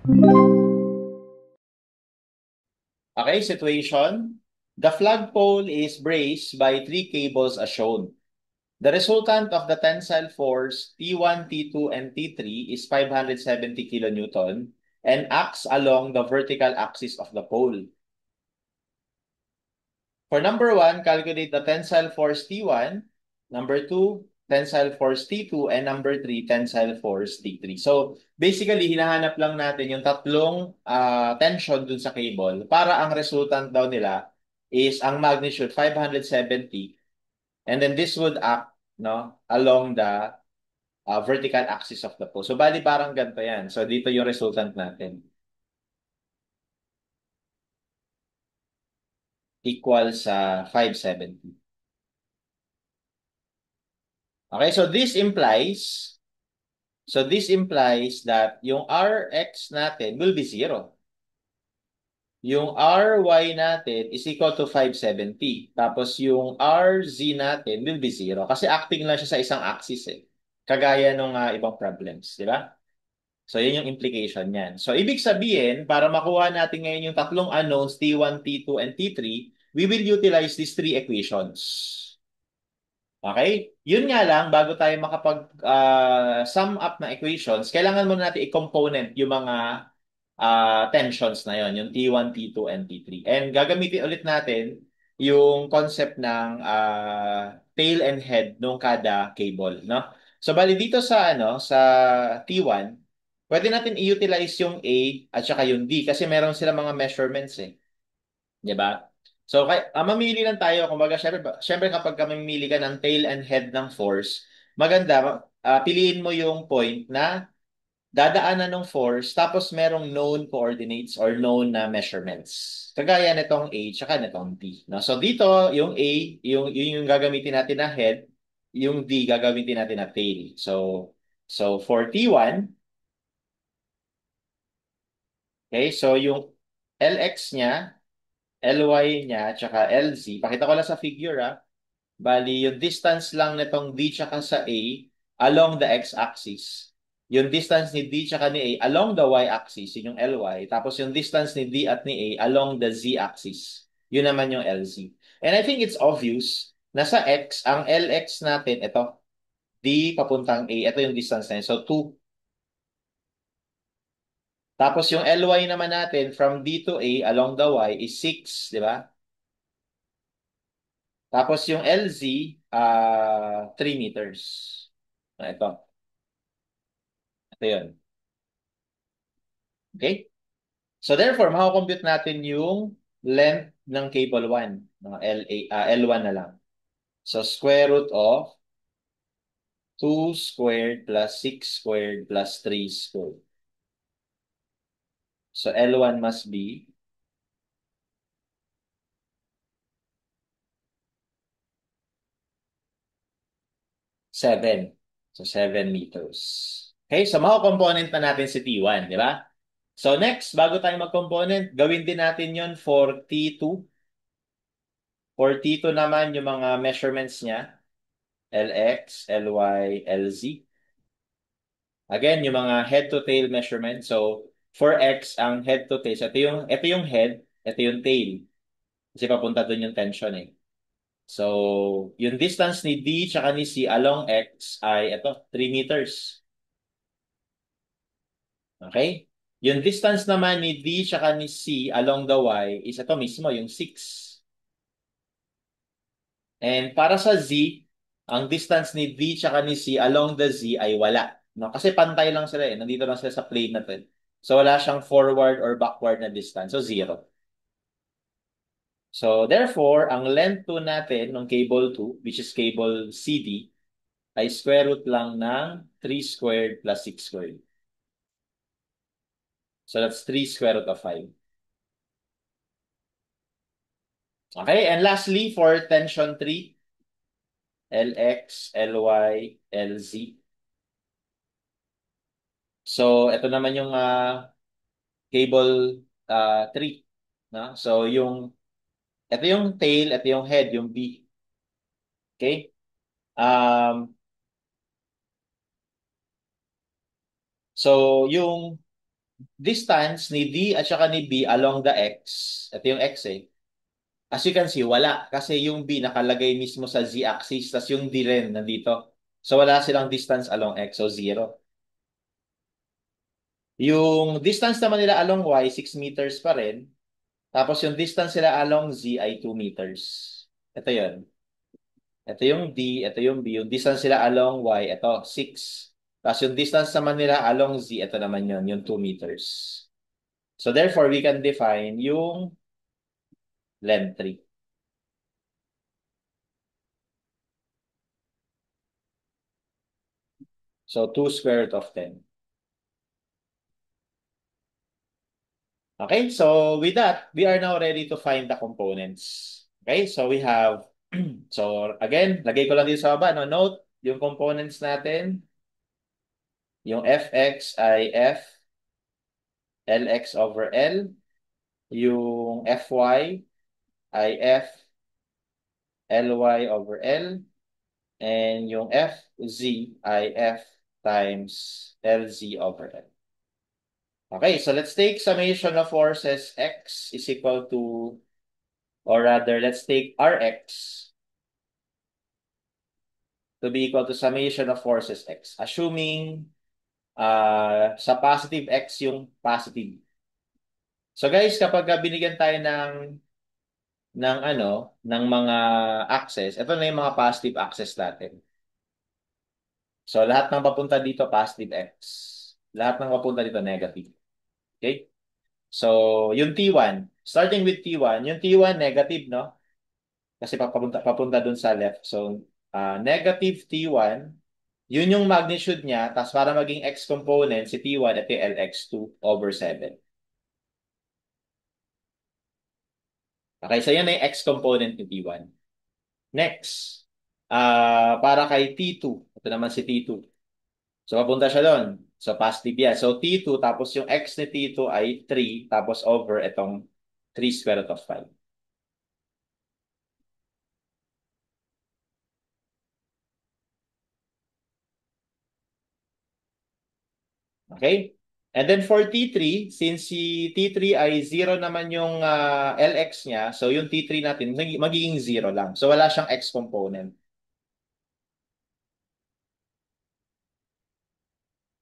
Okay, situation. The flagpole is braced by three cables as shown. The resultant of the tensile force T1, T2, and T3 is 570 kilonewton and acts along the vertical axis of the pole. For number 1, calculate the tensile force T1, number 2, tensile force T2, and number 3, tensile force T3. So, basically, hinahanap lang natin yung tatlong tension dun sa cable para ang resultant daw nila is ang magnitude 570 and then this would act no, along the vertical axis of the pole. So, bali parang ganito yan. So, dito yung resultant natin equal sa 570. Okay, so this implies that yung Rx natin will be 0. Yung Ry natin is equal to 570. Tapos yung Rz natin will be 0. Kasi acting lang siya sa isang axis eh. Kagaya ng ibang problems, di ba? So, yun yung implication niyan. So, ibig sabihin, para makuha natin ngayon yung tatlong unknowns, T1, T2, and T3, we will utilize these three equations. Okay? Yun nga lang, bago tayo makapag-sum up na equations, kailangan muna natin i-component yung mga tensions na yon, yung T1, T2, and T3. And gagamitin ulit natin yung concept ng tail and head nung kada cable, no? So bali dito sa sa T1, pwede natin i-utilize yung A at saka yung D kasi meron sila mga measurements eh. 'Di ba? So, mamili lang tayo. Kumbaga, syempre kapag ka mamimili ka ng tail and head ng force, maganda, piliin mo yung point na dadaanan ng force tapos merong known coordinates or known na measurements. Kagaya nitong A tsaka nitong D. No? So, dito, yung A, yung gagamitin natin na head, yung D, gagamitin natin na tail. So for T1, okay, so yung LX niya, LY niya, tsaka LZ. Pakita ko lang sa figure, ah. Bali, yung distance lang nitong D tsaka sa A along the x-axis. Yung distance ni D tsaka ni A along the y-axis, yun yung LY. Tapos yung distance ni D at ni A along the z-axis. Yun naman yung LZ. And I think it's obvious na sa x, ang LX natin, ito, D papuntang A. Ito yung distance na yun. So, 2. Tapos yung LY naman natin from D to A along the Y is 6, di ba? Tapos yung LZ, 3 meters. Ito. Ito yun. Okay? So therefore, makakompute natin yung length ng cable 1. L1 na lang. So square root of 2 squared plus 6 squared plus 3 squared. So L1 must be 7. So 7 meters. Okay, so makakomponent na natin si T1, di ba? So next, bago tayo mag-component, gawin din natin yon for T2. For T2 naman, yung mga measurements niya, LX, LY, LZ. Again, yung mga head-to-tail measurement. So, for X, ang head-to-tail, so ito yung head, ito yung tail. Kasi papunta doon yung tension eh. So, yung distance ni D tsaka ni C along X ay ito, 3 meters. Okay? Yung distance naman ni D tsaka ni C along the Y is ito mismo, yung 6. And para sa Z, ang distance ni D tsaka ni C along the Z ay wala. No? Kasi pantay lang sila eh. Nandito lang sila sa plane na to. So wala siyang forward or backward na distance. So 0. So therefore, ang length 2 natin ng cable 2, which is cable CD, ay square root lang ng 3 squared plus 6 squared. So that's 3 square root of 5. Okay, and lastly, for tension 3, LX, LY, LZ. So ito naman yung cable 3. No? So, ito yung tail, ito yung head, yung B. Okay? Um, so, yung distance ni D at saka ni B along the X, ito yung X eh. As you can see, wala. Kasi yung B nakalagay mismo sa Z-axis, tas yung D rin nandito. So wala silang distance along X, so 0. Yung distance naman nila along Y, 6 meters pa rin. Tapos yung distance nila along Z ay 2 meters. Ito yun. Ito yung D, ito yung B. Yung distance nila along Y, ito, 6. Tapos yung distance naman nila along Z, ito naman yun, yung 2 meters. So therefore, we can define yung length 3. So 2 square root of 10. Okay, so with that, we are now ready to find the components. Okay, so we have, so again, lagay ko lang dito sa baba, no? Note, yung components natin, yung fx ay f lx over L, yung fy ay f ly over L, and yung fz ay f times lz over L. Okay, so let's take summation of forces x is equal to, or rather, let's take Rx to be equal to summation of forces x. Assuming sa positive x yung positive. So guys, kapag binigyan tayo ng mga axes, ito na yung mga positive axes natin. So lahat ng papunta dito positive x. Lahat ng papunta dito negative. Okay? So yung T1, starting with T1, yung T1 negative, no? Kasi papunta dun sa left. So negative T1, yun yung magnitude niya, tapos para maging x component, si T1, ito yung LX2 over 7. Okay, so yan na yung x component ni T1. Next, para kay T2, ito naman si T2. So papunta siya doon. So positive yan. So T2, tapos yung x ni T2 ay 3, tapos over itong 3 square root of 5. Okay? And then for T3, since si T3 ay 0 naman yung LX niya, so yung T3 natin magiging 0 lang. So wala siyang X component.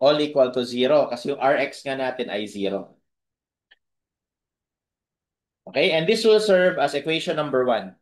All equal to 0 kasi yung Rx nga natin ay 0. Okay? And this will serve as equation number 1.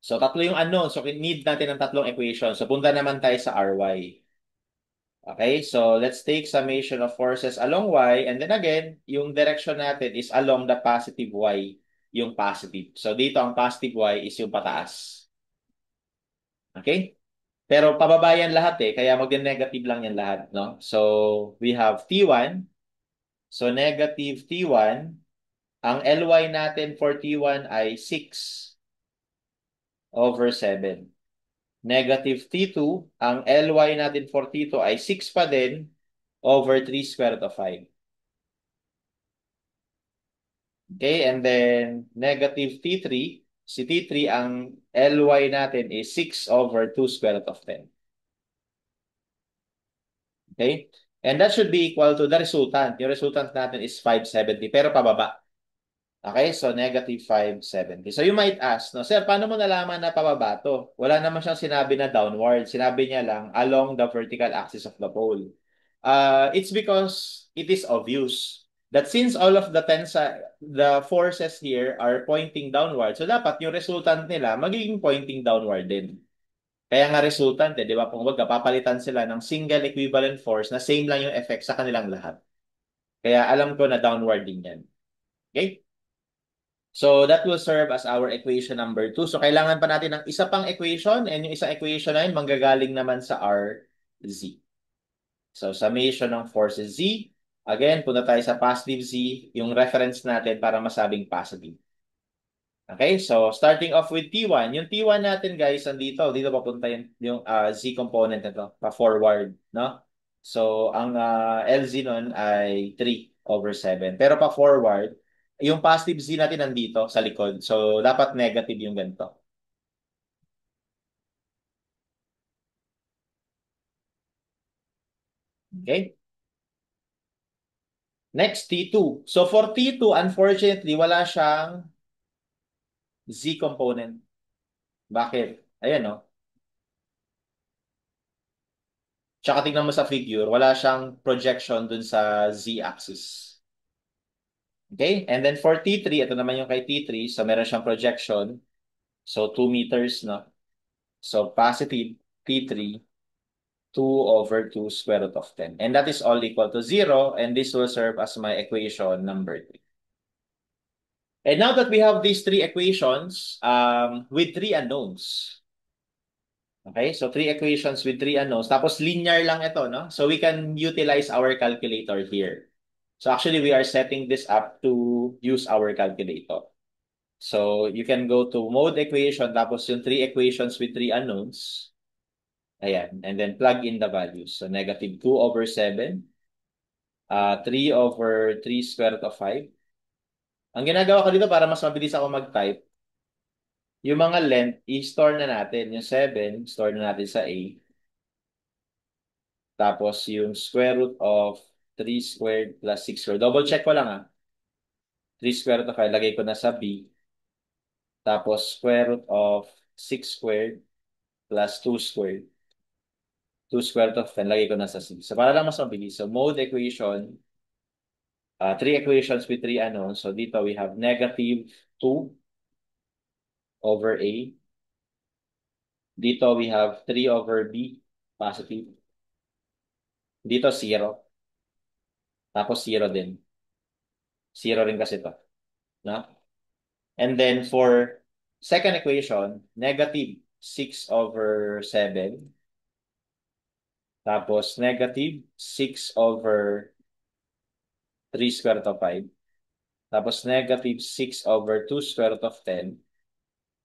So tatlo yung unknown. So need natin ng tatlong equation. So punta naman tayo sa Ry. Okay, so let's take summation of forces along y, and then again, yung direction natin is along the positive y, yung positive. So dito ang positive y is yung pataas. Okay? Pero pababa yan lahat eh, kaya mag-negative lang yan lahat, no? So we have T1. So negative T1, ang Ly natin for T1 ay 6 over 7. Negative T2, ang Ly natin for T2 ay 6 pa din over 3 square root of 5. Okay, and then negative T3, si T3 ang Ly natin is 6 over 2 square root of 10. Okay? And that should be equal to the resultant. Yung resultant natin is 570, pero pababa. Okay, so negative 570. So you might ask, no, sir, paano mo nalaman na pababa to? Wala naman siyang sinabi na downward. Sinabi niya lang along the vertical axis of the pole. It's because it is obvious that since all of the forces here are pointing downward, so dapat yung resultant nila magiging pointing downward din. Kaya nga resultant, di ba? Kung wag papalitan sila ng single equivalent force na same lang yung effect sa kanilang lahat. Kaya alam ko na downward din yan. Okay? So that will serve as our equation number 2. So kailangan pa natin ng isa pang equation, and yung isang equation na yun manggagaling naman sa RZ. So summation ng forces Z. Again, punta tayo sa positive Z, yung reference natin para masabing positive. Okay, so starting off with T1. Yung T1 natin guys, andito. Dito papunta yung Z component nito, pa-forward. No? So ang LZ nun ay 3 over 7. Pero pa-forward, yung positive Z natin nandito sa likod. So dapat negative yung ganito. Okay? Next, T2. So for T2, unfortunately, wala siyang Z component. Bakit? Ayan, no? Tsaka tingnan mo sa figure, wala siyang projection dun sa Z-axis. Okay? And then for T3, ito naman yung kay T3. So meron siyang projection. So 2 meters, no? So positive T3, 2 over 2 square root of 10. And that is all equal to 0. And this will serve as my equation number 3. And now that we have these three equations with three unknowns. Okay, so three equations with three unknowns. Tapos linear lang ito, no? So we can utilize our calculator here. So actually, we are setting this up to use our calculator. So you can go to mode equation, tapos yung three equations with three unknowns. Ayan, and then plug in the values. So negative 2 over 7, 3 over 3 square root of 5. Ang ginagawa ko dito para mas mabilis ako mag-type, yung mga length, i-store na natin. Yung 7, store na natin sa A. Tapos yung square root of 3 squared plus 6 squared. Double check ko lang 3 square root of 5, lagay ko na sa B. Tapos square root of 6 squared plus 2 squared. 2 square root of 10, lagay ko na sa C. So para lang mas mabilis. So mode equation, three equations with three unknowns. So dito we have negative 2 over A. Dito we have 3 over B, positive. Dito 0. Tapos 0 din. 0 rin kasi to. No? And then for second equation, negative 6 over 7. Tapos negative 6 over 3 square root of 5. Tapos negative 6 over 2 square root of 10.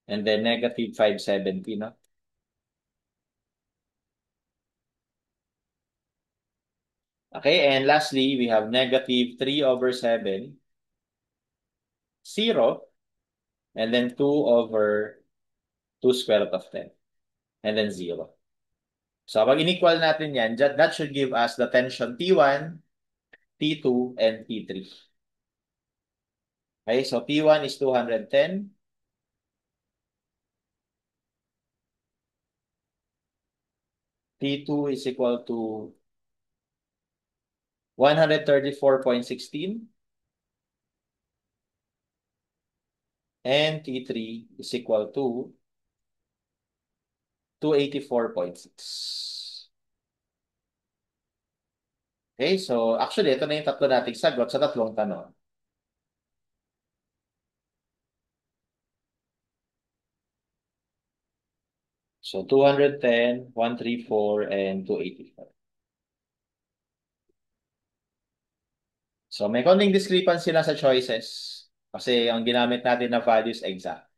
And then negative 570, no? Okay, and lastly, we have negative 3 over 7, 0, and then 2 over 2 square root of 10, and then 0. So, pag inequal natin yan, that should give us the tension T1, T2, and T3. Okay, so T1 is 210. T2 is equal to 134.16. And T3 is equal to 284.6. Okay, so actually, ito na yung tatlo nating sagot sa tatlong tanong. So 210, 134, and 284. So may konting discrepancy lang sa choices kasi ang ginamit natin na values exact.